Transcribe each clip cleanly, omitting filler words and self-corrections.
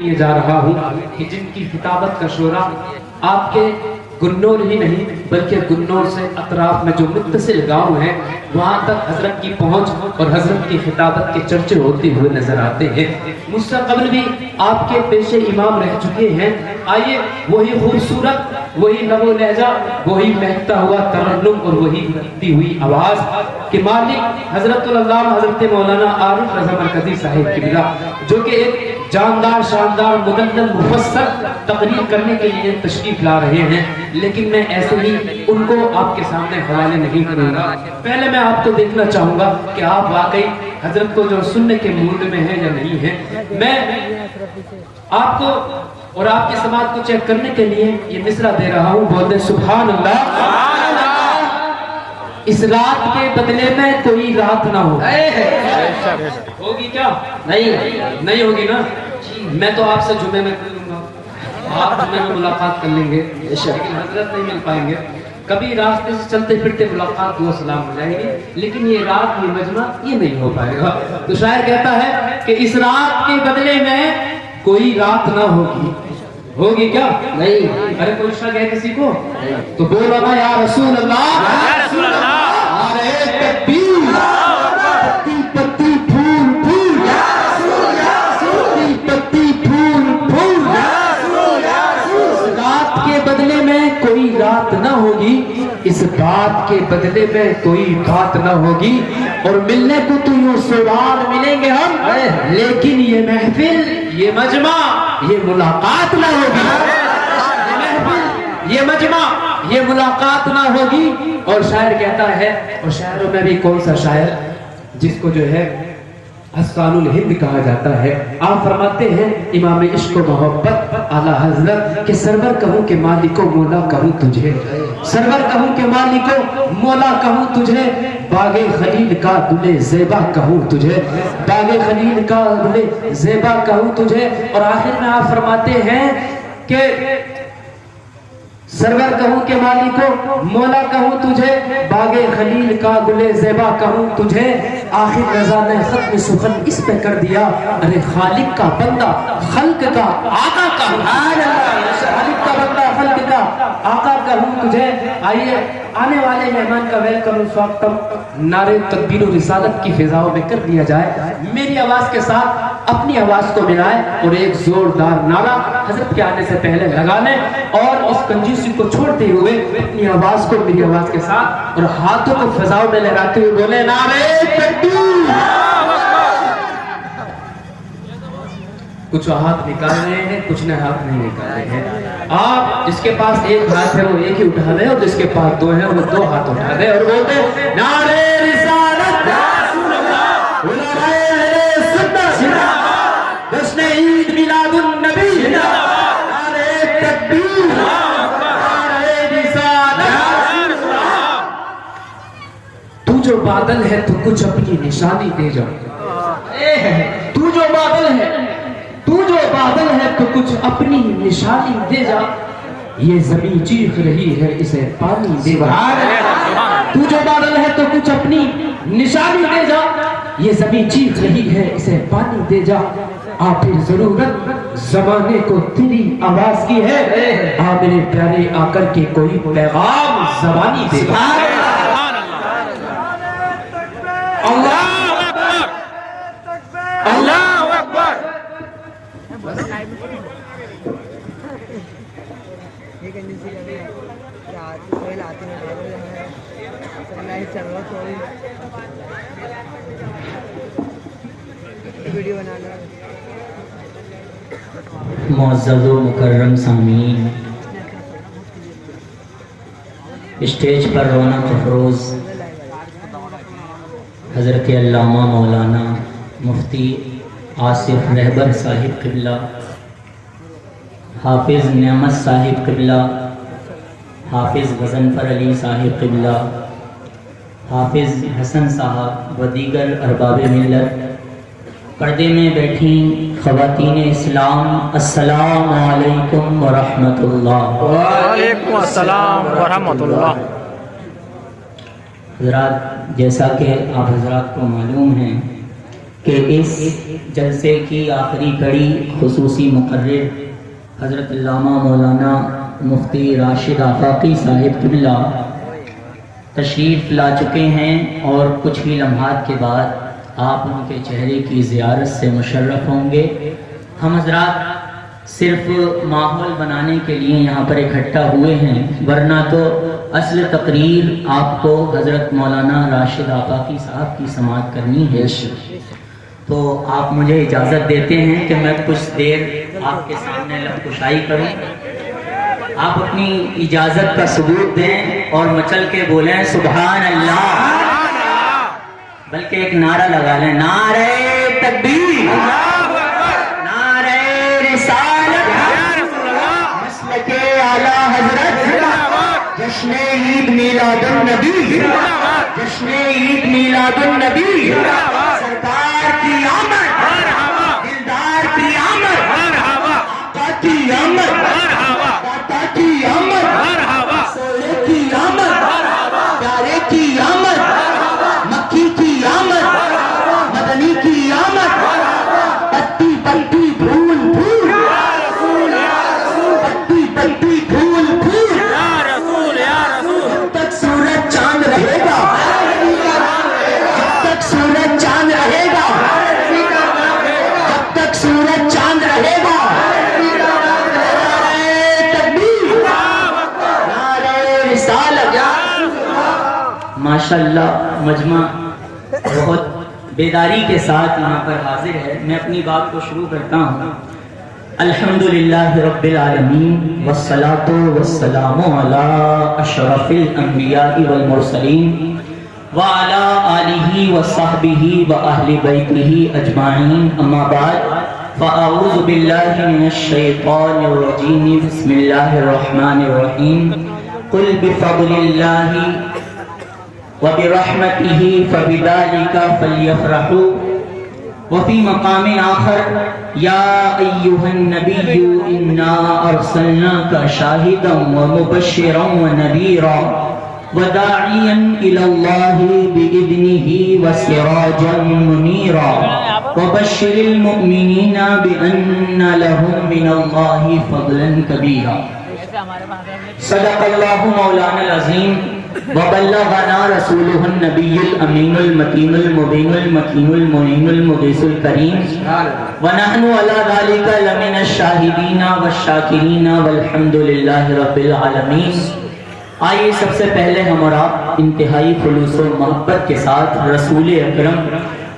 یہ جا رہا ہوں کہ جن کی خطابت کا شورا آپ کے گنور ہی نہیں بلکہ گنور سے اطراف میں جو متصل گاؤں ہیں وہاں تک حضرت کی پہنچ اور حضرت کی خطابت کے چرچے ہوتے ہوئے نظر آتے ہیں۔ مجھ سے قبل بھی آپ کے پیش امام رہ چکے ہیں، آئیے وہی خوبصورت، وہی لب و لہجہ، وہی مہکتا ہوا ترنم اور وہی بھرتی ہوئی آواز کہ مالک حضرت العلامہ حضرت مولانا عارف رضا مرکزی صاحب قبلہ جو کہ ایک جاندار شاندار مدلل مفصل تقریر کرنے کے لیے تشریف لا رہے ہیں، لیکن میں ایسے ہی ان کو آپ کے سامنے حوالے نہیں کروں گا۔ پہلے میں آپ کو دیکھنا چاہوں گا کہ آپ واقعی حضرت کو جو سننے کے موڈ میں ہیں یا نہیں ہیں۔ میں آپ کو اور آپ کے سماعت کو چیک کرنے کے لیے یہ مصرع دے رہا ہوں، بولتے سبحان اللہ۔ اس رات کے بدلے میں کوئی رات نہ ہو، ہوگی کیا؟ نہیں ہوگی نا؟ میں تو آپ سے جمعے میں کر لوں گا، آپ جمعے میں ملاقات کر لیں گے، لیکن حضرت نہیں مل پائیں گے۔ کبھی راستے سے چلتے پھرتے ملاقات دعا سلام ہو جائے گی، لیکن یہ رات یہ مجمع یہ نہیں ہو پائے گا۔ تو شاعر کہتا ہے کہ اس رات کے بدلے میں کوئی رات نہ ہوگی، ہوگی کیا؟ نہیں۔ ارے کوئی شک ہے کسی کو؟ تو بولو نا یا رسول اللہ، یا رسول اللہ، ارے تکبیر، پتی پتی پھول پھول، یا رسول، یا رسول، پتی پھول پھول، یا رسول، یا رسول۔ رات کے بدلے میں کوئی رات نہ ہوگی، اس بات کے بدلے میں کوئی بات نہ ہوگی، اور ملنے کو تو یوں سوال ملیں گے ہم، لیکن یہ محفل، یہ مجمع، یہ ملاقات نہ ہوگی۔ یہ محفل، یہ مجمع، یہ ملاقات نہ ہوگی۔ اور شاعر کہتا ہے، اور شاعروں میں بھی کون سا شاعر جس کو جو ہے حسان الہند کہا جاتا ہے، آپ فرماتے ہیں امام عشق و محبت اعلیٰ حضرت کہ سرور کہوں کہ مالکو مولا کہوں تجھے، سرور کہوں کہ مالکو مولا کہوں تجھے، باغ خلیل کا دلے زیبا کہوں تجھے، باغ خلیل کا دلے زیبا کہوں تجھے۔ اور آخر میں آپ فرماتے ہیں کہ سرور کہوں کہ مالکو مولا کہوں تجھے، باغ خلیل کا گلے زیبا کہوں تجھے، آخر رضا نے ختم سخن اس پہ کر دیا، ارے خالق کا بندہ خلق کا آقا کہوں، خالق کا بندہ خلق کا آقا کہوں تجھے۔ آئیے آنے والے مہمان کا ویلکم سواگتم نعرے تکبیر و رسالت کی فضاؤں میں کر دیا جائے۔ میری آواز کے ساتھ اپنی آواز کو ملائیں اور ایک زوردار نعرہ حضرت کے آنے سے پہلے لگا لیں، اور اس کنجوسی کو چھوڑتے ہوئے اپنی آواز کو میری آواز کے ساتھ اور ہاتھوں کو فضاؤں میں لہراتے ہوئے بولے نعرے تکبیر۔ کچھ ہاتھ نکال رہے ہیں، کچھ نے ہاتھ نہیں نکال رہے ہیں۔ آپ جس کے پاس ایک ہاتھ ہے وہ ایک ہی اٹھا دے، اور جس کے پاس دو ہیں وہ دو ہاتھ اٹھا دے اور بولتے نعرے رسالت، علماء اہل سنت، جشن عید میلاد النبی، نعرے تکبیر، نعرے رسالت۔ تو جو بادل ہے تو کچھ اپنی نشانی دے جا، تو جو بادل ہے، تو جو بادل ہے تو کچھ اپنی نشانی دے جا، یہ زمین چیخ رہی ہے اسے پانی دے جا۔ تو جو بادل ہے تو کچھ اپنی نشانی دے جا، یہ زمین چیخ رہی ہے اسے پانی دے جا، آ پھر ضرورت زمانے کو تیری آواز کی ہے، آ میرے پیارے آ کر کے کوئی پیغام زبانی دے جا۔ اللہ اللہ اکبر۔ معزز و مکرم سامعین، اسٹیج پر رونق افروز حضرت علامہ مولانا مفتی آصف رہبر صاحب قبلہ، حافظ نعمت صاحب قبلہ، حافظ غضنفر علی صاحب قبلہ، حافظ حسن صاحب و دیگر ارباب ملت، پردے میں بیٹھی خواتین اسلام، السلام علیکم ورحمۃ اللہ۔ وعلیکم السلام ورحمۃ اللہ۔ حضرات، جیسا کہ آپ حضرات کو معلوم ہے کہ اس جلسے کی آخری کڑی خصوصی مقرر حضرت علامہ مولانا مفتی راشد آفاقی صاحب قبلہ تشریف لا چکے ہیں اور کچھ ہی لمحات کے بعد آپ ان کے چہرے کی زیارت سے مشرف ہوں گے۔ ہم حضرات صرف ماحول بنانے کے لیے یہاں پر اکٹھا ہوئے ہیں، ورنہ تو اصل تقریر آپ کو حضرت مولانا راشد آفاقی صاحب کی سماعت کرنی ہے، تو آپ مجھے اجازت دیتے ہیں کہ میں کچھ دیر آپ کے سامنے لب کشائی کروں۔ آپ اپنی اجازت کا ثبوت دیں اور مچل کے بولیں سبحان اللہ، بلکہ ایک نعرہ لگا لیں، نعرہ تکبیر، نعرہ رسالت، مسلک اعلی حضرت، جشن عید میلاد النبی، جشن عید میلاد النبی، سرکار کی آمد، دلدار کی آمد، آقا کی آمد، داتا کی آمد، سولے کی آمد، پیارے کی آمد، مکی کی آمد، مدنی کی آمد، پتی پتی پھول پھول، پتی پتی پھول پھول، جب تک سورج چاند رہے گا، جب تک سورج چاند رہے گا، جب تک سورج چاند رہے گا، ماشاءاللہ مجمع بہت بیداری کے ساتھ یہاں پر حاضر ہے۔ میں اپنی بات کو شروع کرتا ہوں۔ الحمدللہ رب العالمین والصلاة والسلام علی اشرف الانبیاء والمرسلین وعلی آلہ وصحبہ واہل بیتہ اجمعین، اما بعد فاعوذ باللہ من الشیطان الرجیم، بسم اللہ الرحمن الرحیم، قل بفضل اللہ وبرحمته فبذلك فليفرحوا، وفي مقام آخر يا أيها النبي إنا أرسلناك شاهدا ومبشرا ونذيرا وداعيا إلى الله بإذنه وسراجا منيرا وبشر المؤمنين بأن لهم من الله فضلا كبيرا۔ صدق اللہ مولانا العظیم وبلغنا رسولہ النبی الامین المتین المبین المکین المعین المغیث الکریم ونحن علی ذلک لمن الشاہدین والشاکرین والحمد للہ رب العالمین۔ آئیے سب سے پہلے ہم اور آپ انتہائی خلوص و محبت کے ساتھ رسول اکرم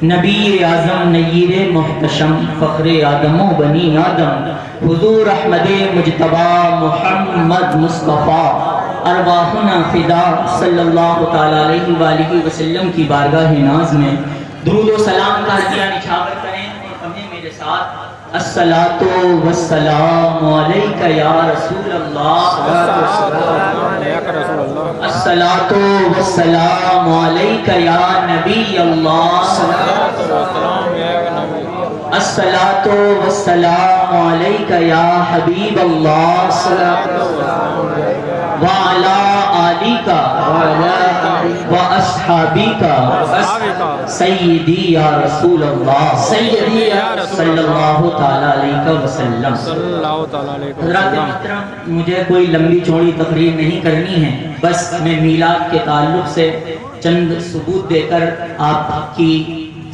نبی اعظم نیر محتشم فخر آدم و بنی آدم حضور احمد مجتبی محمد مصطفیٰ ارواحنا فدا صلی اللہ تعالی علیہ وآلہ وسلم کی بارگاہ ناز میں درود و سلام کا ہدیہ نچھاور کریں اور کہیں میرے ساتھ الصلاۃ والسلام علیک یا رسول اللہ، الصلاۃ والسلام علیک یا نبی اللہ، الصلاۃ والسلام علیک یا حبیب اللہ، وعلی آلک واصحابک سیدی یا رسول اللہ صلی اللہ تعالی علیہ وسلم۔ حضرات محترم، مجھے کوئی لمبی چوڑی تقریر نہیں کرنی ہے، بس میں میلاد کے تعلق سے چند ثبوت دے کر آپ کی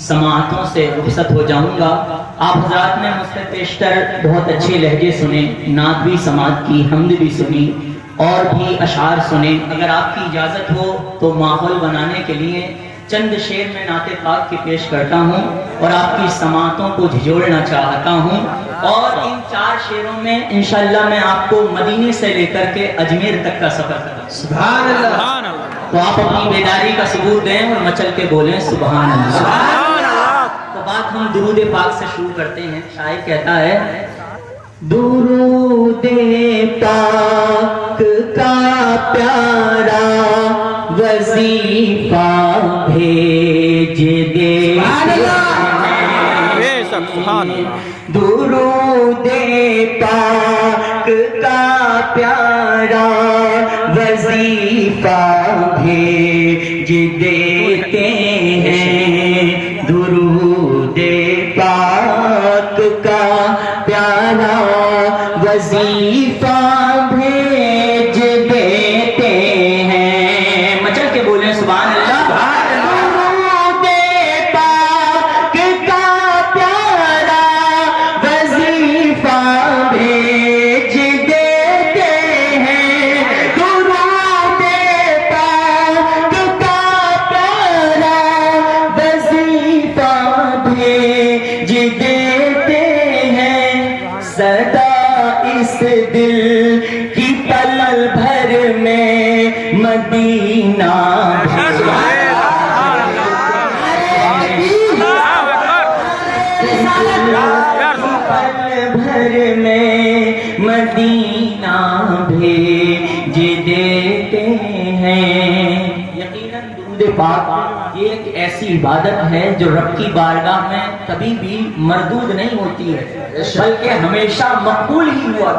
سماعتوں سے رخصت ہو جاؤں گا۔ آپ حضرات نے مجھ سے پیشتر بہت اچھے لہجے سنے، نعت بھی سماعت کی، حمد بھی سنی اور بھی اشعار سنے۔ اگر آپ کی اجازت ہو تو ماحول بنانے کے لیے چند شعر میں نعت پاک کی پیش کرتا ہوں اور آپ کی سماعتوں کو جھجوڑنا چاہتا ہوں، اور ان 4 شعروں میں انشاءاللہ میں آپ کو مدینے سے لے کر کے اجمیر تک کا سفر کروں۔ سبحان اللہ۔ تو آپ اپنی بیداری کا ثبوت دیں اور مچل کے بولیں سبحان اللہ۔ تو بات ہم درود پاک سے شروع کرتے ہیں۔ شاعر کہتا ہے درود پاک کا پیارا وظیفہ بھیج دے، درود پاک کا پیارا وظیفہ بھیج دیتے ہیں، درود وظیفہ بھیج دیتے ہیں. مچل کے بولیں سبحان اللہ. درود پاک کا پیارا وظیفہ بھیج دیتے ہیں. درود پاک کا پیارا وظیفہ بھیج دیتے ہیں. صدا اس دل کی پل بھر میں مدینہ پل بھر میں مدینہ بھیج دیتے ہیں. یقیناً درود پاک یہ ایک ایسی عبادت ہے جو رب کی بارگاہ میں کبھی بھی مردود نہیں ہوتی ہے بلکہ ہمیشہ مقبول ہی ہوا.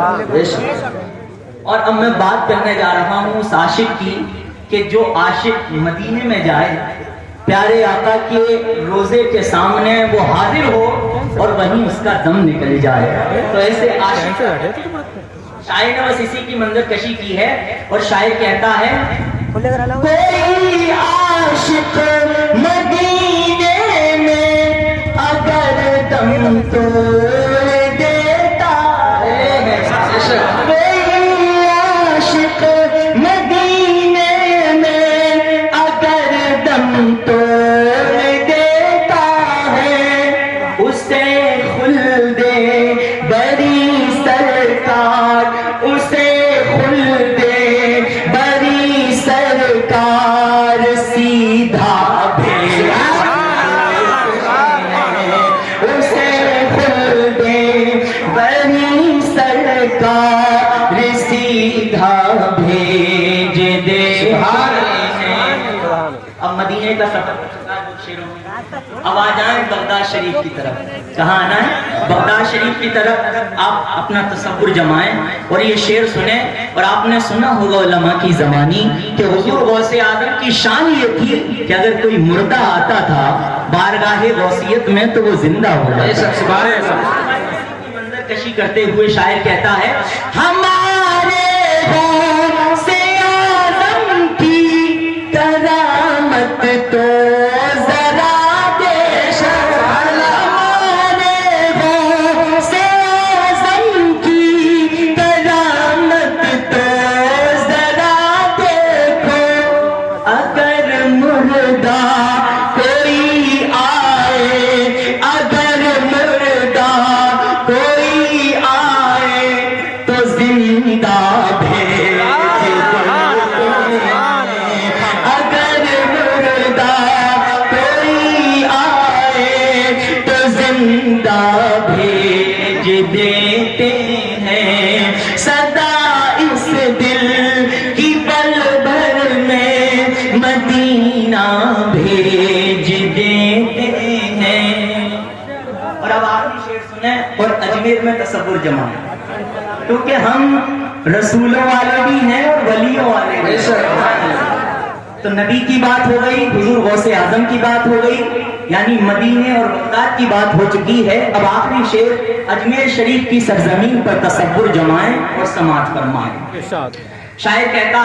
اور اب میں بات کرنے جا رہا ہوں اس عاشق کی کہ جو عاشق مدینے میں جائے, پیارے آقا کے روزے کے سامنے وہ حاضر ہو اور وہیں اس کا دم نکل جائے. تو ایسے عاشق, شاعر نے بس اسی کی منظر کشی کی ہے اور شاعر کہتا ہے کوئی عاشق مدینے میں اگر دم توڑ دیتا ہے, کوئی عاشق مدینے میں اگر دم توڑ دیتا ہے, اسے خلد بری سرکار, اسے خلد بری سرکار سیدھا بھیجا, اسے خلد بری سرکار سیدھا بھیج دے. اب مدینے کا سفر ہو چکا ہے کچھ شیروں میں, اب آ جائیں بغداد شریف کی طرف. کہاں آنا ہے؟ بغداد شریف کی طرف. آپ اپنا تصور جمائیں اور یہ شعر سنیں. اور آپ نے سنا ہوگا علماء کی زبانی کہ حضور غوث اعظم کی شان یہ تھی کہ اگر کوئی مردہ آتا تھا بارگاہ غوثیت میں تو وہ زندہ ہو جاتا. منظر کشی کرتے ہوئے شاعر کہتا ہے ہمارے غوث اعظم کی کرامت تو ذرا دیش, ہمارے غوث اعظم کی کرامت تو ذرا دیکھو. اگر مردہ کوئی آئے, اگر مردہ کوئی آئے تو زندہ بھیج دیتے ہیں. اگر مردہ کوئی آئے تو زندہ بھیج دیتے ہیں. صدا اس دل کی پل بھر میں مدینہ بھیج دیتے ہیں. اور اب آخری شعر سنیں اور اجمیر میں تصور جمائیں, کیونکہ ہم رسولوں والے بھی ہیں اور ولیوں والے بھی ہیں. تو نبی کی بات ہو گئی, حضور غوث اعظم کی بات ہو گئی, یعنی مدینے اور بغداد کی بات ہو چکی ہے. اب آخری شعر اجمیر شریف کی سرزمین پر تصور جمائیں اور سماعت فرمائیں. شاعر کہتا